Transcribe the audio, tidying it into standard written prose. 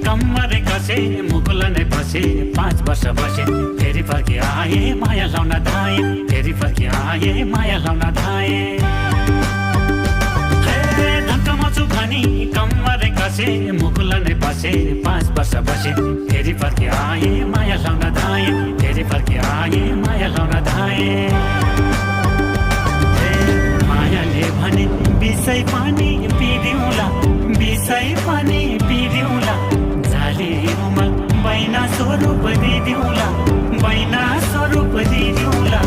कम्मर कसे मुकुल नै फसे 5 वर्ष बसे फेरि फर्की आए माया लाउन धाए फेरि फर्की आए माया लाउन धाए धक्कमचु भनी कम्मर कसे मुकुल नै फसे 5 वर्ष बसे फेरि फर्की आए माया लाउन धाए फेरि फर्की आए माया लाउन धाए मायाले भने बिसै पानी पिदिउला बिसै पानी पिदिउला जाली उमल बैना स्वरूप दिदिउला बैना स्वरूप दिदिउला